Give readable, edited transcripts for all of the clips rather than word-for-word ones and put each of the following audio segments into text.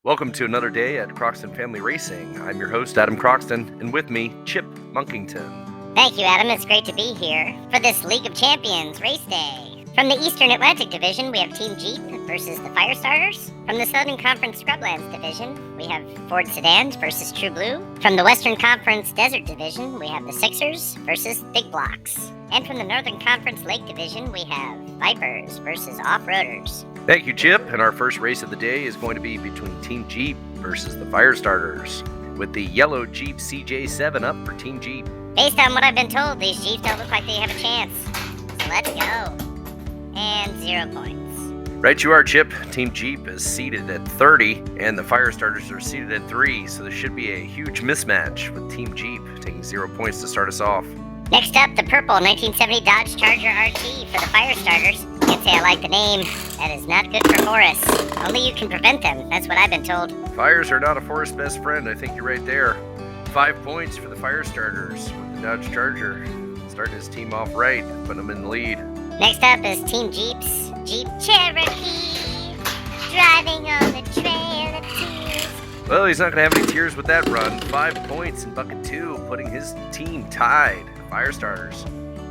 Welcome to another day at Croxton Family Racing. I'm your host, Adam Croxton, and with me, Chip Monkington. Thank you, Adam. It's great to be here for this League of Champions race day. From the Eastern Atlantic Division, we have Team Jeep versus the Firestarters. From the Southern Conference Scrublands Division, we have Ford Sedans versus True Blue. From the Western Conference Desert Division, we have the Sixers versus Big Blocks. And from the Northern Conference Lake Division, we have Vipers versus Off-Roaders. Thank you, Chip. And our first race of the day is going to be between Team Jeep versus the Firestarters, with the yellow Jeep CJ7 up for Team Jeep. Based on what I've been told, these Jeeps don't look like they have a chance. So let's go. And 0 points. Right you are, Chip. Team Jeep is seated at 30, and the Firestarters are seated at 3, so there should be a huge mismatch with Team Jeep taking 0 points to start us off. Next up, the purple 1970 Dodge Charger RT for the Firestarters. Can't say I like the name. That is not good for forests. Only you can prevent them. That's what I've been told. Fires are not a forest best friend. I think you're right there. 5 points for the Firestarters with the Dodge Charger. Starting his team off right, putting them in the lead. Next up is Team Jeep's Jeep Cherokee, driving on the trail of tears. Well, he's not going to have any tears with that run. 5 points in bucket 2, putting his team tied. Firestarters.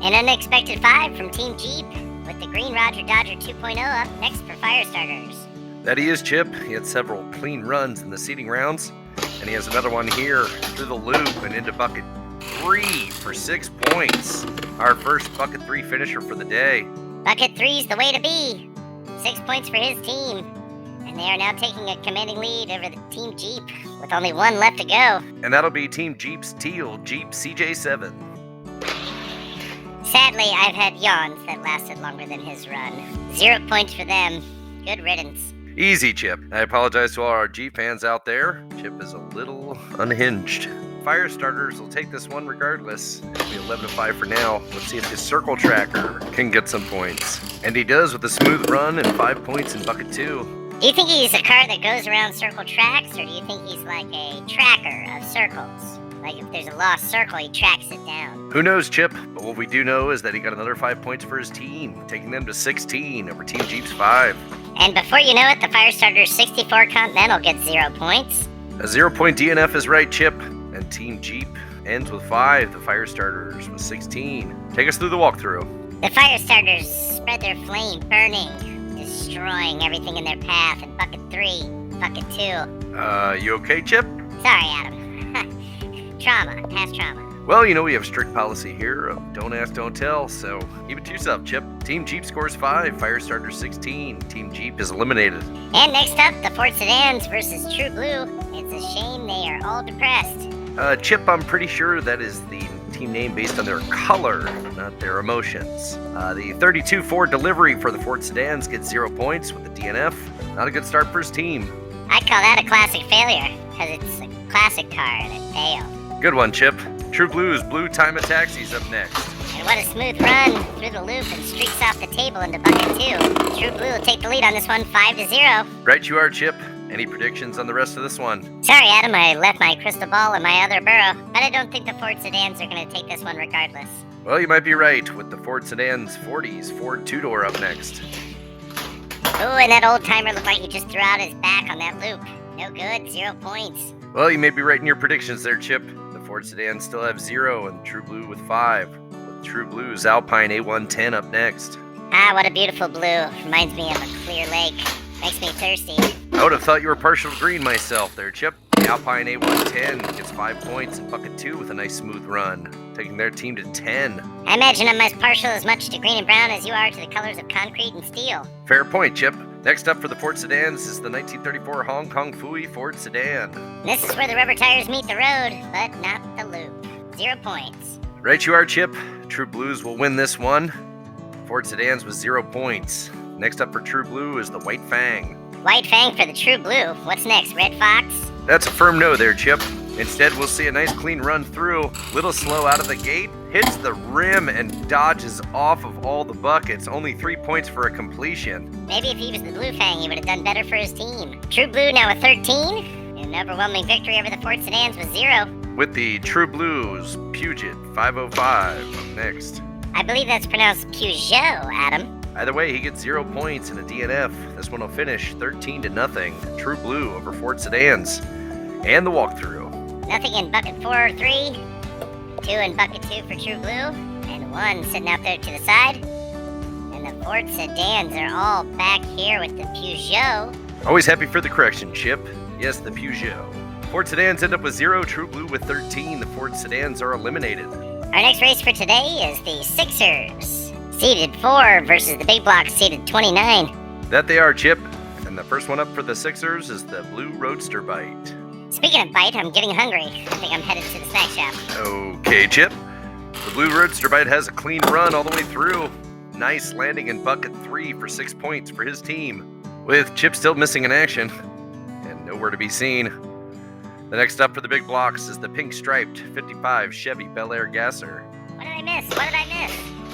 An unexpected 5 from Team Jeep, with the Green Roger Dodger 2.0 up next for Firestarters. That he is, Chip. He had several clean runs in the seeding rounds, and he has another one here through the loop and into bucket 3 for 6 points. Our first bucket 3 finisher for the day. Bucket 3's the way to be. 6 points for his team. And they are now taking a commanding lead over the Team Jeep, with only 1 left to go. And that'll be Team Jeep's teal Jeep CJ7. Sadly, I've had yawns that lasted longer than his run. 0 points for them. Good riddance. Easy, Chip. I apologize to all our Jeep fans out there. Chip is a little unhinged. Firestarters will take this one regardless. It'll be 11-5 for now. Let's see if his circle tracker can get some points. And he does with a smooth run and 5 points in bucket 2. Do you think he's a car that goes around circle tracks, or do you think he's like a tracker of circles? Like if there's a lost circle, he tracks it down. Who knows, Chip? But what we do know is that he got another 5 points for his team, taking them to 16 over Team Jeep's 5. And before you know it, the Firestarters 64 Continental gets 0 points. A 0-point DNF is right, Chip. And Team Jeep ends with 5. The Firestarters with 16. Take us through the walkthrough. The Firestarters spread their flame, burning, destroying everything in their path in bucket 3, bucket 2. You okay, Chip? Sorry, Adam. Trauma, past trauma. Well, you know we have strict policy here of don't ask, don't tell, so keep it to yourself, Chip. Team Jeep scores 5, Firestarters 16. Team Jeep is eliminated. And next up, the Ford Sedans versus True Blue. It's a shame they are all depressed. Chip, I'm pretty sure that is the team name based on their color, not their emotions. The 32 Ford delivery for the Ford Sedans gets 0 points with the DNF. Not a good start for his team. I call that a classic failure, because it's a classic car that failed. Good one, Chip. True Blue's Blue Time of Taxi's up next. And what a smooth run through the loop and streaks off the table into bucket 2. True Blue will take the lead on this one 5-0. Right you are, Chip. Any predictions on the rest of this one? Sorry, Adam, I left my crystal ball in my other burrow, but I don't think the Ford Sedans are going to take this one regardless. Well, you might be right, with the Ford Sedans 40s Ford two-door up next. Oh, and that old-timer looked like he just threw out his back on that loop. No good, 0 points. Well, you may be right in your predictions there, Chip. The Ford Sedans still have 0 and True Blue with 5, with True Blue's Alpine A110 up next. Ah, what a beautiful blue. Reminds me of a clear lake. Makes me thirsty. I would have thought you were partial green myself there, Chip. The Alpine A110 gets 5 points in bucket 2 with a nice smooth run, taking their team to 10. I imagine I'm as partial as much to green and brown as you are to the colors of concrete and steel. Fair point, Chip. Next up for the Ford Sedans is the 1934 Hong Kong Fooey Ford Sedan. This is where the rubber tires meet the road, but not the loop. 0 points. Right you are, Chip. True Blues will win this one. Ford Sedans with 0 points. Next up for True Blue is the White Fang. White Fang for the True Blue. What's next, Red Fox? That's a firm no there, Chip. Instead, we'll see a nice clean run through. Little slow out of the gate. Hits the rim and dodges off of all the buckets. Only 3 points for a completion. Maybe if he was the Blue Fang, he would have done better for his team. True Blue now with 13. And an overwhelming victory over the Ford Sedans with 0. With the True Blues Puget 505 up next. I believe that's pronounced Peugeot, Adam. Either way, he gets 0 points and a DNF. This one will finish 13-0. True Blue over Ford Sedans. And the walkthrough. Nothing in bucket 4 or 3. 2 in bucket 2 for True Blue. And 1 sitting out there to the side. And the Ford Sedans are all back here with the Peugeot. Always happy for the correction, Chip. Yes, the Peugeot. Ford Sedans end up with 0, True Blue with 13. The Ford Sedans are eliminated. Our next race for today is the Sixers. Seeded 4 versus the Big Blocks seeded 29. That they are, Chip. And the first one up for the Sixers is the Blue Roadster Bite. Speaking of bite, I'm getting hungry. I think I'm headed to the snack shop. Okay, Chip. The Blue Roadster Bite has a clean run all the way through. Nice landing in bucket 3 for 6 points for his team. With Chip still missing in action and nowhere to be seen. The next up for the Big Blocks is the pink-striped 55 Chevy Bel Air Gasser. What did I miss?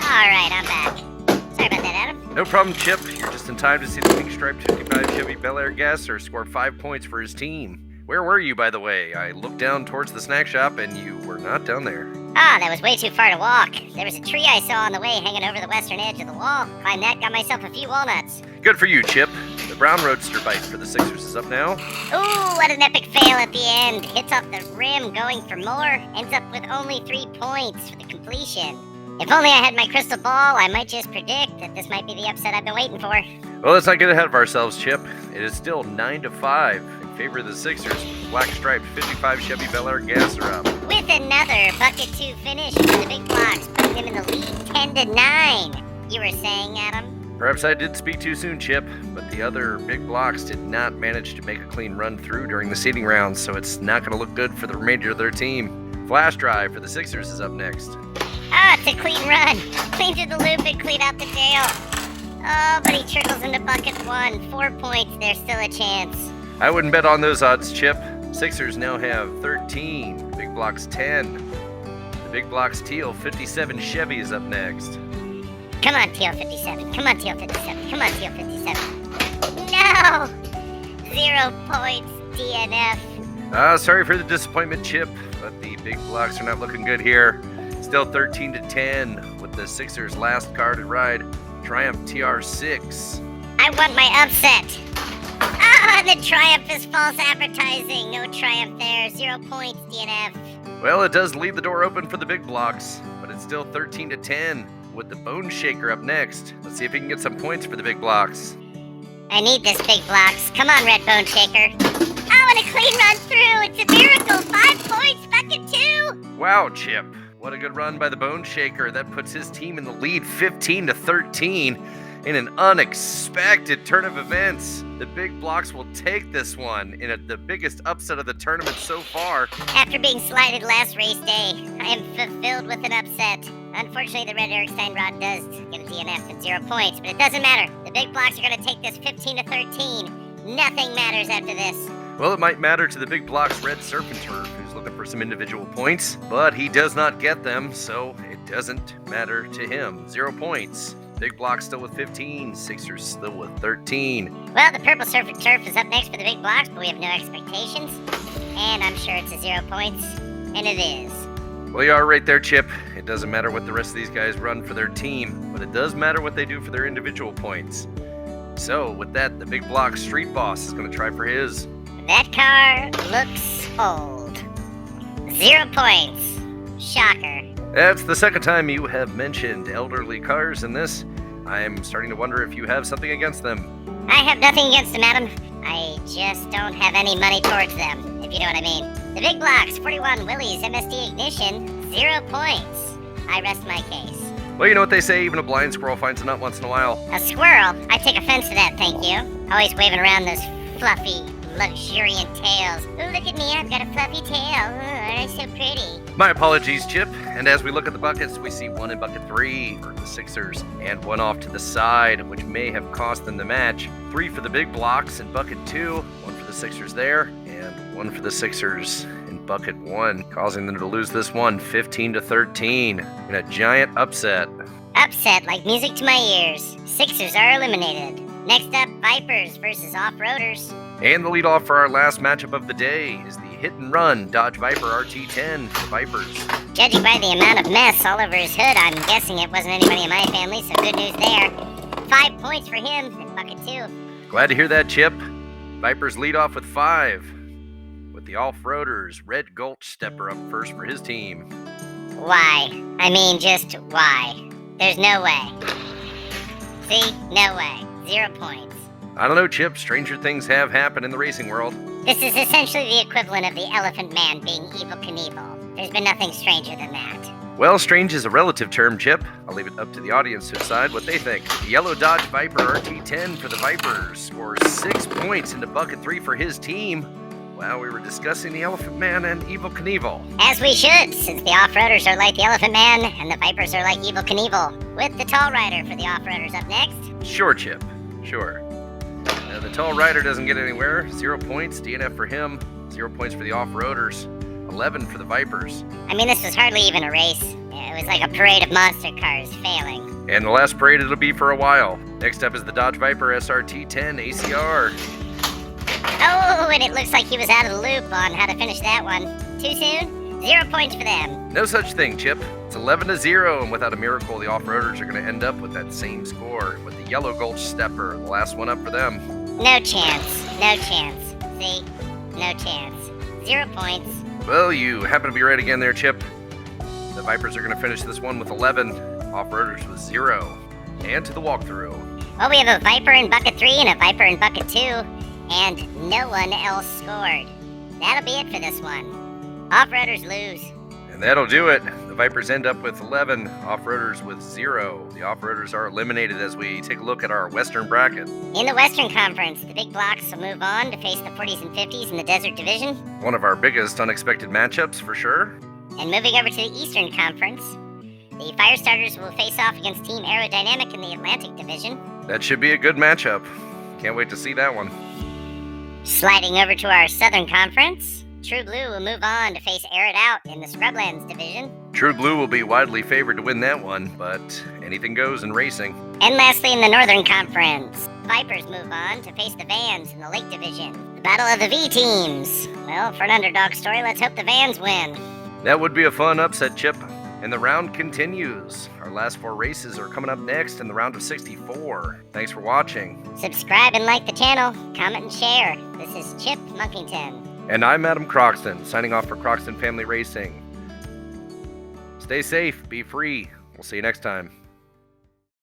All right, I'm back. Sorry about that, Adam. No problem, Chip. You're just in time to see the pink-striped 55 Chevy Bel Air Gasser score 5 points for his team. Where were you, by the way? I looked down towards the snack shop, and you were not down there. Ah, that was way too far to walk. There was a tree I saw on the way hanging over the western edge of the wall. Climbed that, got myself a few walnuts. Good for you, Chip. The Brown Roadster Bite for the Sixers is up now. Ooh, what an epic fail at the end. Hits off the rim, going for more. Ends up with only 3 points for the completion. If only I had my crystal ball, I might just predict that this might be the upset I've been waiting for. Well, let's not get ahead of ourselves, Chip. It is still 9-5 in favor of the Sixers. Black-striped 55 Chevy Bel Air Gasser up. With another bucket 2 finish for the Big Blocks, putting them in the lead 10-9. You were saying, Adam? Perhaps I did speak too soon, Chip, but the other Big Blocks did not manage to make a clean run through during the seeding round, so it's not going to look good for the remainder of their team. Flash Drive for the Sixers is up next. Ah, it's a clean run. Clean through the loop and clean out the tail. Oh, but he trickles into bucket 1. 4 points, there's still a chance. I wouldn't bet on those odds, Chip. Sixers now have 13, Big Blocks 10. The Big Blocks Teal 57 Chevy is up next. Come on, Teal 57. Come on, Teal 57. Come on, Teal 57. No! 0 points, DNF. Sorry for the disappointment, Chip, but the Big Blocks are not looking good here. Still 13-10 with the Sixers' last carded ride, Triumph TR6. I want my upset. Ah, the Triumph is false advertising. No Triumph there. 0 points, DNF. Well, it does leave the door open for the Big Blocks, but it's still 13-10 with the Bone Shaker up next. Let's see if he can get some points for the Big Blocks. I need this, Big Blocks. Come on, Red Bone Shaker. Oh, and a clean run through. It's a miracle. 5 points, bucket 2. Wow, Chip. What a good run by the Bone Shaker. That puts his team in the lead 15-13 in an unexpected turn of events. The Big Blocks will take this one in the biggest upset of the tournament so far. After being slighted last race day, I am fulfilled with an upset. Unfortunately, the Red Erikstein Rod does get a DNF and 0 points, but it doesn't matter. The Big Blocks are going to take this 15-13. Nothing matters after this. Well, it might matter to the Big Blocks Red Surf and Turf, who's looking for some individual points, but he does not get them, so it doesn't matter to him. 0 points. Big Blocks still with 15, Sixers still with 13. Well, the Purple Surf and Turf is up next for the Big Blocks, but we have no expectations. And I'm sure it's a 0 points, and it is. Well, you are right there, Chip. It doesn't matter what the rest of these guys run for their team, but it does matter what they do for their individual points. So, with that, the Big Block Street Boss is going to try for his. That car looks old. 0 points. Shocker. That's the second time you have mentioned elderly cars in this. I'm starting to wonder if you have something against them. I have nothing against them, Adam. I just don't have any money towards them, if you know what I mean. The Big Blocks, 41 Willys MSD Ignition, 0 points. I rest my case. Well, you know what they say, even a blind squirrel finds a nut once in a while. A squirrel? I take offense to that, thank you. Always waving around those fluffy, luxuriant tails. Ooh, look at me, I've got a fluffy tail. Ooh, they're so pretty. My apologies, Chip. And as we look at the buckets, we see 1 in bucket 3 for the Sixers and 1 off to the side, which may have cost them the match. 3 for the Big Blocks in bucket 2, 1 for the Sixers there, and 1 for the Sixers in bucket 1, causing them to lose this one 15-13 in a giant upset. Upset like music to my ears. Sixers are eliminated. Next up, Vipers versus Off-Roaders. And the leadoff for our last matchup of the day is the hit and run Dodge Viper RT10 for Vipers. Judging by the amount of mess all over his hood, I'm guessing it wasn't anybody in my family, so good news there. 5 points for him in bucket 2. Glad to hear that, Chip. Vipers lead off with 5. With the off-roaders, Red Gulch Stepper up first for his team. Why? I mean, just why? There's no way. See? No way. 0 points. I don't know, Chip. Stranger things have happened in the racing world. This is essentially the equivalent of the Elephant Man being Evel Knievel. There's been nothing stranger than that. Well, strange is a relative term, Chip. I'll leave it up to the audience to decide what they think. The Yellow Dodge Viper RT10 for the Vipers scores 6 points into bucket 3 for his team. Wow, we were discussing the Elephant Man and Evel Knievel. As we should, since the off-roaders are like the Elephant Man and the Vipers are like Evel Knievel. With the Tall Rider for the off-roaders up next. Sure, Chip. Sure. The Tall Rider doesn't get anywhere. 0 points. DNF for him. 0 points for the off-roaders. 11 for the Vipers. I mean, this was hardly even a race. It was like a parade of monster cars failing. And the last parade it'll be for a while. Next up is the Dodge Viper SRT10 ACR. Oh, and it looks like he was out of the loop on how to finish that one. Too soon? 0 points for them. No such thing, Chip. It's 11-0, and without a miracle, the off-roaders are going to end up with that same score. With the Yellow Gulch Stepper, the last one up for them. No chance. No chance. See? No chance. 0 points. Well, you happen to be right again there, Chip. The Vipers are going to finish this one with 11. Off-roaders with 0. And to the walkthrough. Well, we have a Viper in bucket 3 and a Viper in bucket 2. And no one else scored. That'll be it for this one. Off-roaders lose. And that'll do it. The Vipers end up with 11, off-roaders with 0. The off-roaders are eliminated as we take a look at our Western bracket. In the Western Conference, the big blocks will move on to face the 40s and 50s in the Desert Division. One of our biggest unexpected matchups, for sure. And moving over to the Eastern Conference, the Firestarters will face off against Team Aerodynamic in the Atlantic Division. That should be a good matchup. Can't wait to see that one. Sliding over to our Southern Conference, True Blue will move on to face Air It Out in the Scrublands Division. True Blue will be widely favored to win that one, but anything goes in racing. And lastly, in the Northern Conference, Vipers move on to face the Vans in the Lake Division. The battle of the V teams. Well, for an underdog story, let's hope the Vans win. That would be a fun upset, Chip. And the round continues. Our last 4 races are coming up next in the round of 64. Thanks for watching. Subscribe and like the channel, comment and share. This is Chip Monkington. And I'm Adam Croxton, signing off for Croxton Family Racing. Stay safe, be free. We'll see you next time.